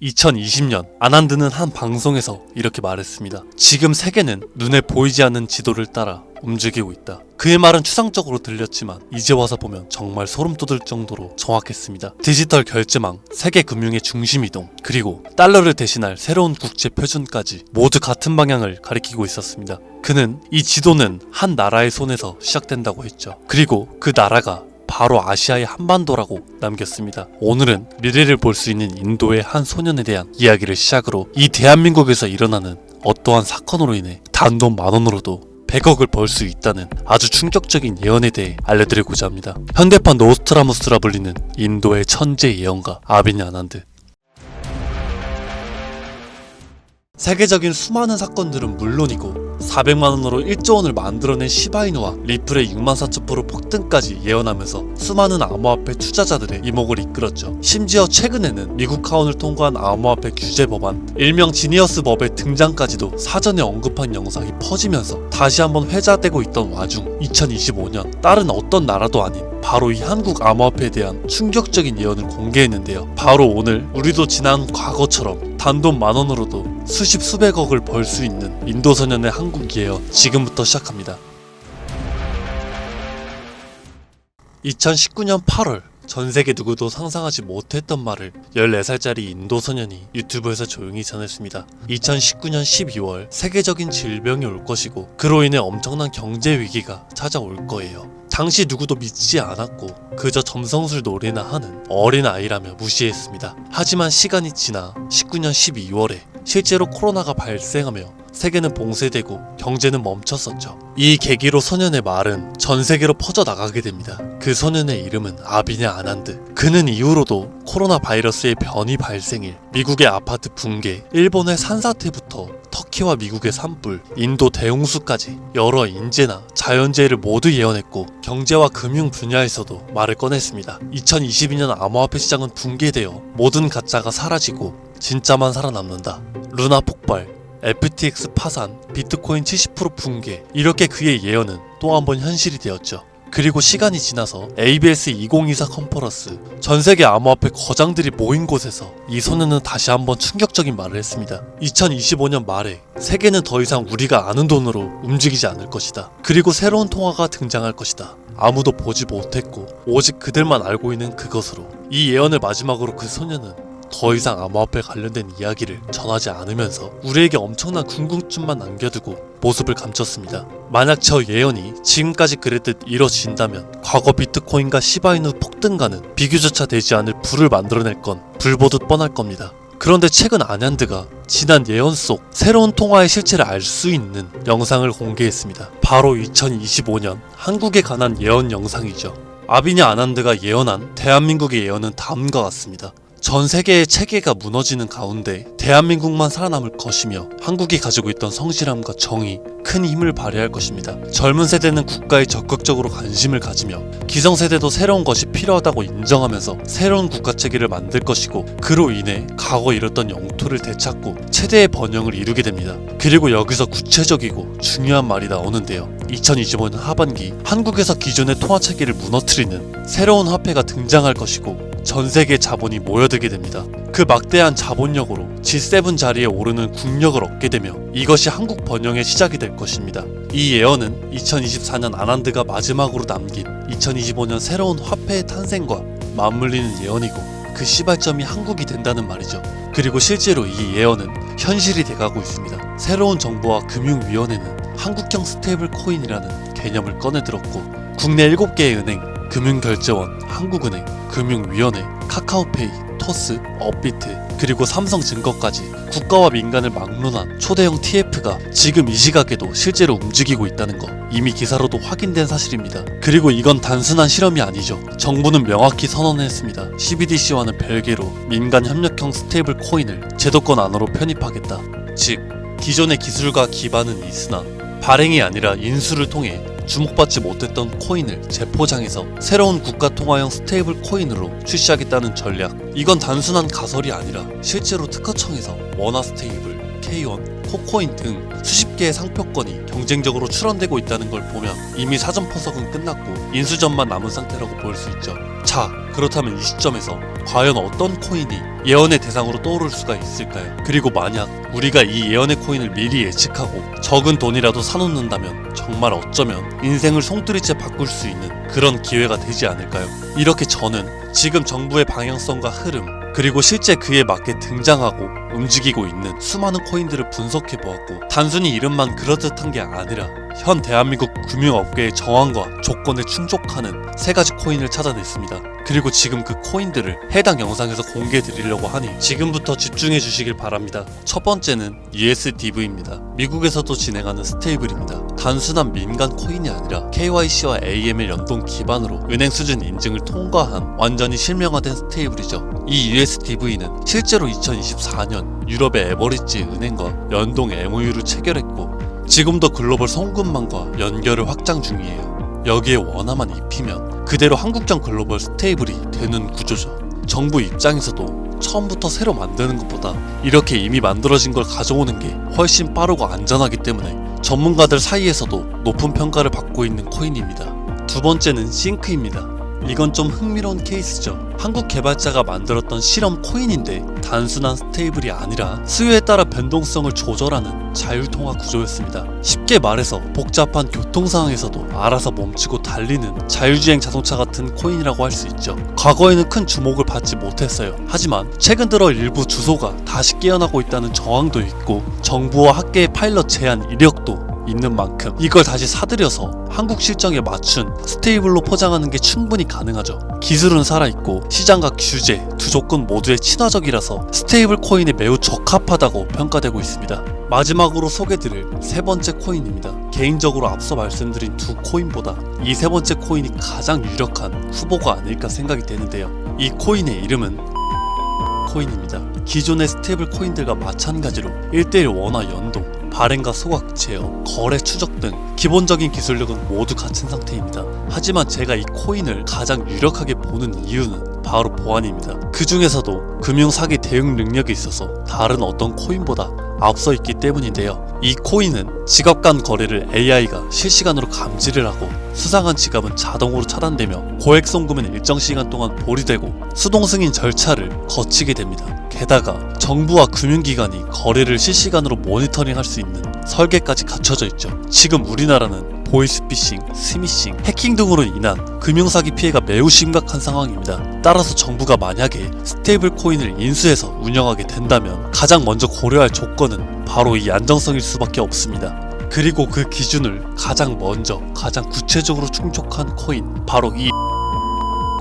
2020년 아난드는 한 방송에서 이렇게 말했습니다. 지금 세계는 눈에 보이지 않는 지도를 따라 움직이고 있다. 그의 말은 추상적으로 들렸지만 이제 와서 보면 정말 소름 돋을 정도로 정확했습니다. 디지털 결제망, 세계 금융의 중심 이동, 그리고 달러를 대신할 새로운 국제 표준까지 모두 같은 방향을 가리키고 있었습니다. 그는 이 지도는 한 나라의 손에서 시작된다고 했죠. 그리고 그 나라가 바로 아시아의 한반도라고 남겼습니다. 오늘은 미래를 볼 수 있는 인도의 한 소년에 대한 이야기를 시작으로 이 대한민국에서 일어나는 어떠한 사건으로 인해 단돈 10,000원으로도 100억을 벌 수 있다는 아주 충격적인 예언에 대해 알려드리고자 합니다. 현대판 노스트라무스라 불리는 인도의 천재 예언가 아비니 아난드. 세계적인 수많은 사건들은 물론이고 400만원으로 1조원을 만들어낸 시바이누와 리플의 64,000% 폭등까지 예언하면서 수많은 암호화폐 투자자들의 이목을 이끌었죠. 심지어 최근에는 미국 하원을 통과한 암호화폐 규제 법안, 일명 지니어스 법의 등장까지도 사전에 언급한 영상이 퍼지면서 다시 한번 회자되고 있던 와중 2025년 다른 어떤 나라도 아닌 바로 이 한국 암호화폐에 대한 충격적인 예언을 공개했는데요. 바로 오늘 우리도 지난 과거처럼 단돈 10,000원으로도 수십 수백억을 벌 수 있는 인도 소년의 한국 예언 지금부터 시작합니다. 2019년 8월 전세계 누구도 상상하지 못했던 말을 14살짜리 인도 소년이 유튜브에서 조용히 전했습니다. 2019년 12월 세계적인 질병이 올 것이고 그로 인해 엄청난 경제 위기가 찾아올 거예요. 당시 누구도 믿지 않았고 그저 점성술 놀이나 하는 어린 아이라며 무시했습니다. 하지만 시간이 지나 19년 12월에 실제로 코로나가 발생하며 세계는 봉쇄되고 경제는 멈췄었죠. 이 계기로 소년의 말은 전 세계로 퍼져나가게 됩니다. 그 소년의 이름은 아비니 아난드. 그는 이후로도 코로나 바이러스의 변이 발생일, 미국의 아파트 붕괴, 일본의 산사태부터 터키와 미국의 산불, 인도 대홍수까지 여러 인재나 자연재해를 모두 예언했고 경제와 금융 분야에서도 말을 꺼냈습니다. 2022년 암호화폐 시장은 붕괴되어 모든 가짜가 사라지고 진짜만 살아남는다. 루나 폭발, FTX 파산, 비트코인 70% 붕괴, 이렇게 그의 예언은 또 한 번 현실이 되었죠. 그리고 시간이 지나서 ABS 2024 컨퍼런스, 전세계 암호화폐 거장들이 모인 곳에서 이 소년은 다시 한번 충격적인 말을 했습니다. 2025년 말에 세계는 더 이상 우리가 아는 돈으로 움직이지 않을 것이다. 그리고 새로운 통화가 등장할 것이다. 아무도 보지 못했고 오직 그들만 알고 있는 그것으로. 이 예언을 마지막으로 그 소년은 더 이상 암호화폐 관련된 이야기를 전하지 않으면서 우리에게 엄청난 궁금증만 남겨두고 모습을 감췄습니다. 만약 저 예언이 지금까지 그랬듯 이뤄진다면 과거 비트코인과 시바이누 폭등가는 비교조차 되지 않을 불을 만들어낼 건 불보듯 뻔할 겁니다. 그런데 최근 아난드가 지난 예언 속 새로운 통화의 실체를 알 수 있는 영상을 공개했습니다. 바로 2025년 한국에 관한 예언 영상이죠. 아비니 아난드가 예언한 대한민국의 예언은 다음과 같습니다. 전 세계의 체계가 무너지는 가운데 대한민국만 살아남을 것이며 한국이 가지고 있던 성실함과 정의, 큰 힘을 발휘할 것입니다. 젊은 세대는 국가에 적극적으로 관심을 가지며 기성세대도 새로운 것이 필요하다고 인정하면서 새로운 국가체계를 만들 것이고 그로 인해 과거 잃었던 영토를 되찾고 최대의 번영을 이루게 됩니다. 그리고 여기서 구체적이고 중요한 말이 나오는데요. 2025년 하반기 한국에서 기존의 통화체계를 무너뜨리는 새로운 화폐가 등장할 것이고 전 세계 자본이 모여들게 됩니다. 그 막대한 자본력으로 G7 자리에 오르는 국력을 얻게 되며 이것이 한국 번영의 시작이 될 것입니다. 이 예언은 2024년 아난드가 마지막으로 남긴 2025년 새로운 화폐의 탄생과 맞물리는 예언이고 그 시발점이 한국이 된다는 말이죠. 그리고 실제로 이 예언은 현실이 돼가고 있습니다. 새로운 정부와 금융위원회는 한국형 스테이블 코인이라는 개념을 꺼내들었고 국내 7개의 은행, 금융결제원, 한국은행, 금융위원회, 카카오페이, 토스, 업비트, 그리고 삼성증거까지 국가와 민간을 막론한 초대형 TF가 지금 이 시각에도 실제로 움직이고 있다는 거 이미 기사로도 확인된 사실입니다. 그리고 이건 단순한 실험이 아니죠. 정부는 명확히 선언했습니다. CBDC와는 별개로 민간 협력형 스테이블 코인을 제도권 안으로 편입하겠다. 즉 기존의 기술과 기반은 있으나 발행이 아니라 인수를 통해 주목받지 못했던 코인을 재포장해서 새로운 국가통화형 스테이블 코인으로 출시하겠다는 전략. 이건 단순한 가설이 아니라 실제로 특허청에서 원화 스테이블, K1, 코코인 등 수십 개의 상표권이 경쟁적으로 출원되고 있다는 걸 보면 이미 사전 포석은 끝났고 인수전만 남은 상태라고 볼 수 있죠. 자, 그렇다면 이 시점에서 과연 어떤 코인이 예언의 대상으로 떠오를 수가 있을까요? 그리고 만약 우리가 이 예언의 코인을 미리 예측하고 적은 돈이라도 사놓는다면 정말 어쩌면 인생을 송두리째 바꿀 수 있는 그런 기회가 되지 않을까요? 이렇게 저는 지금 정부의 방향성과 흐름, 그리고 실제 그에 맞게 등장하고 움직이고 있는 수많은 코인들을 분석해 보았고, 단순히 이름만 그렇듯한 게 아니라 현 대한민국 금융업계의 정황과 조건에 충족하는 3가지 코인을 찾아냈습니다. 그리고 지금 그 코인들을 해당 영상에서 공개해 드리려고 하니 지금부터 집중해 주시길 바랍니다. 첫 번째는 USDV입니다. 미국에서도 진행하는 스테이블입니다. 단순한 민간 코인이 아니라 KYC와 AML 연동 기반으로 은행 수준 인증을 통과한 완전히 실명화된 스테이블이죠. 이 USDV는 실제로 2024년 유럽의 에버리지 은행과 연동 MOU를 체결했고 지금도 글로벌 송금망과 연결을 확장 중이에요. 여기에 원화만 입히면 그대로 한국형 글로벌 스테이블이 되는 구조죠. 정부 입장에서도 처음부터 새로 만드는 것보다 이렇게 이미 만들어진 걸 가져오는 게 훨씬 빠르고 안전하기 때문에 전문가들 사이에서도 높은 평가를 받고 있는 코인입니다. 두 번째는 싱크입니다. 이건 좀 흥미로운 케이스죠. 한국 개발자가 만들었던 실험 코인인데 단순한 스테이블이 아니라 수요에 따라 변동성을 조절하는 자율통화 구조였습니다. 쉽게 말해서 복잡한 교통 상황에서도 알아서 멈추고 달리는 자율주행 자동차 같은 코인이라고 할 수 있죠. 과거에는 큰 주목을 받지 못했어요. 하지만 최근 들어 일부 주소가 다시 깨어나고 있다는 정황도 있고 정부와 학계의 파일럿 제한 이력도 있는 만큼 이걸 다시 사들여서 한국 실정에 맞춘 스테이블로 포장하는 게 충분히 가능하죠. 기술은 살아있고 시장과 규제 두 조건 모두에 친화적이라서 스테이블 코인에 매우 적합하다고 평가되고 있습니다. 마지막으로 소개드릴 3번째 코인입니다. 개인적으로 앞서 말씀드린 두 코인보다 이 3번째 코인이 가장 유력한 후보가 아닐까 생각이 되는데요. 이 코인의 이름은 코인입니다. 기존의 스테이블 코인들과 마찬가지로 1:1 원화 연동, 발행과 소각, 제어, 거래 추적 등 기본적인 기술력은 모두 갖춘 상태입니다. 하지만 제가 이 코인을 가장 유력하게 보는 이유는 바로 보안입니다. 그 중에서도 금융사기 대응 능력이 있어서 다른 어떤 코인보다 앞서 있기 때문인데요. 이 코인은 지갑 간 거래를 AI가 실시간으로 감지를 하고 수상한 지갑은 자동으로 차단되며 고액 송금은 일정 시간 동안 보류되고 수동 승인 절차를 거치게 됩니다. 게다가 정부와 금융기관이 거래를 실시간으로 모니터링할 수 있는 설계까지 갖춰져 있죠. 지금 우리나라는 보이스피싱, 스미싱, 해킹 등으로 인한 금융사기 피해가 매우 심각한 상황입니다. 따라서 정부가 만약에 스테이블 코인을 인수해서 운영하게 된다면 가장 먼저 고려할 조건은 바로 이 안정성일 수밖에 없습니다. 그리고 그 기준을 가장 먼저 가장 구체적으로 충족한 코인, 바로 이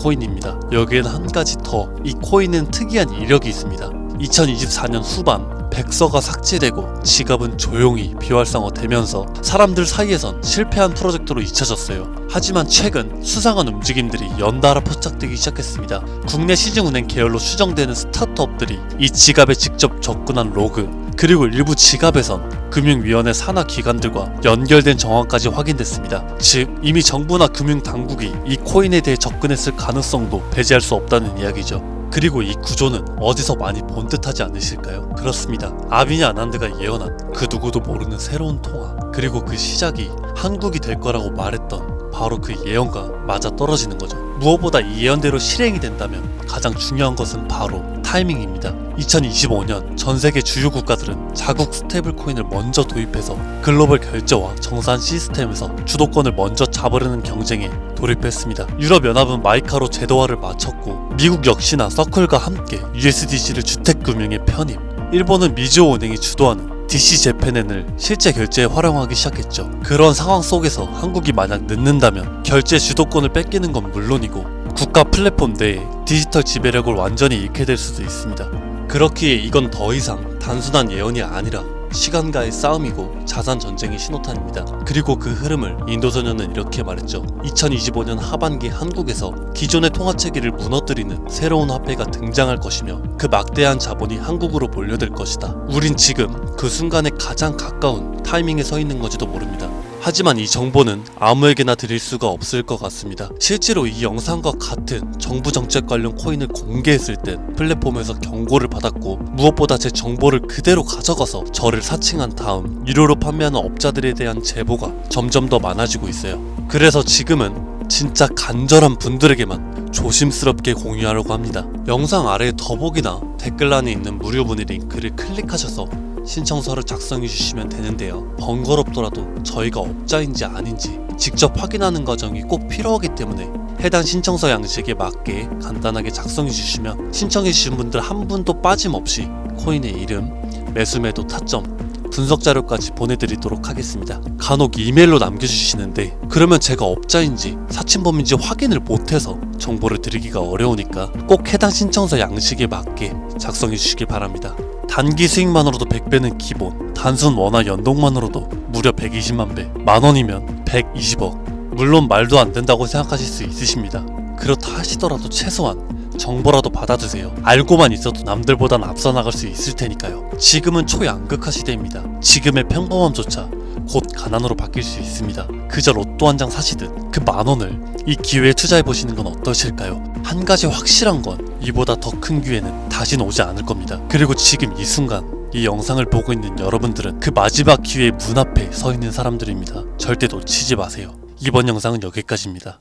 코인입니다. 여기에는 한 가지 더, 이 코인은 특이한 이력이 있습니다. 2024년 후반 백서가 삭제되고 지갑은 조용히 비활성화되면서 사람들 사이에선 실패한 프로젝트로 잊혀졌어요. 하지만 최근 수상한 움직임들이 연달아 포착되기 시작했습니다. 국내 시중은행 계열로 추정되는 스타트업들이 이 지갑에 직접 접근한 로그, 그리고 일부 지갑에선 금융위원회 산하 기관들과 연결된 정황까지 확인됐습니다. 즉 이미 정부나 금융당국이 이 코인에 대해 접근했을 가능성도 배제할 수 없다는 이야기죠. 그리고 이 구조는 어디서 많이 본 듯하지 않으실까요? 그렇습니다. 아비니 아난드가 예언한 그 누구도 모르는 새로운 통화, 그리고 그 시작이 한국이 될 거라고 말했던 바로 그 예언과 맞아떨어지는 거죠. 무엇보다 이 예언대로 실행이 된다면 가장 중요한 것은 바로 타이밍입니다. 2025년 전 세계 주요 국가들은 자국 스테이블 코인을 먼저 도입해서 글로벌 결제와 정산 시스템에서 주도권을 먼저 잡으려는 경쟁에 돌입했습니다. 유럽연합은 마이카로 제도화를 마쳤고 미국 역시나 서클과 함께 USDC를 주택금융에 편입, 일본은 미즈호 은행이 주도하는 DC재팬엔을 실제 결제에 활용하기 시작했죠. 그런 상황 속에서 한국이 만약 늦는다면 결제 주도권을 뺏기는 건 물론이고 국가 플랫폼 내에 디지털 지배력을 완전히 잃게 될 수도 있습니다. 그렇기에 이건 더 이상 단순한 예언이 아니라 시간과의 싸움이고 자산 전쟁의 신호탄입니다. 그리고 그 흐름을 인도소년은 이렇게 말했죠. 2025년 하반기 한국에서 기존의 통화체계를 무너뜨리는 새로운 화폐가 등장할 것이며 그 막대한 자본이 한국으로 몰려들 것이다. 우린 지금 그 순간에 가장 가까운 타이밍에 서 있는 건지도 모릅니다. 하지만 이 정보는 아무에게나 드릴 수가 없을 것 같습니다. 실제로 이 영상과 같은 정부 정책 관련 코인을 공개했을 땐 플랫폼에서 경고를 받았고, 무엇보다 제 정보를 그대로 가져가서 저를 사칭한 다음 유료로 판매하는 업자들에 대한 제보가 점점 더 많아지고 있어요. 그래서 지금은 진짜 간절한 분들에게만 조심스럽게 공유하려고 합니다. 영상 아래 더보기나 댓글란에 있는 무료 문의 링크를 클릭하셔서 신청서를 작성해 주시면 되는데요. 번거롭더라도 저희가 업자인지 아닌지 직접 확인하는 과정이 꼭 필요하기 때문에 해당 신청서 양식에 맞게 간단하게 작성해 주시면 신청해 주신 분들 한 분도 빠짐없이 코인의 이름, 매수매도 타점, 분석 자료까지 보내드리도록 하겠습니다. 간혹 이메일로 남겨주시는데 그러면 제가 업자인지 사칭범인지 확인을 못해서 정보를 드리기가 어려우니까 꼭 해당 신청서 양식에 맞게 작성해 주시길 바랍니다. 단기 수익만으로도 100배는 기본, 단순 원화 연동만으로도 무려 120만 배, 만원이면 120억. 물론 말도 안 된다고 생각하실 수 있으십니다. 그렇다 하시더라도 최소한 정보라도 받아두세요. 알고만 있어도 남들보단 앞서 나갈 수 있을 테니까요. 지금은 초양극화 시대입니다. 지금의 평범함조차 곧 가난으로 바뀔 수 있습니다. 그저 로또 한 장 사시듯 그 만원을 이 기회에 투자해보시는 건 어떠실까요? 한 가지 확실한 건 이보다 더 큰 기회는 다시는 오지 않을 겁니다. 그리고 지금 이 순간 이 영상을 보고 있는 여러분들은 그 마지막 기회의 문 앞에 서 있는 사람들입니다. 절대 놓치지 마세요. 이번 영상은 여기까지입니다.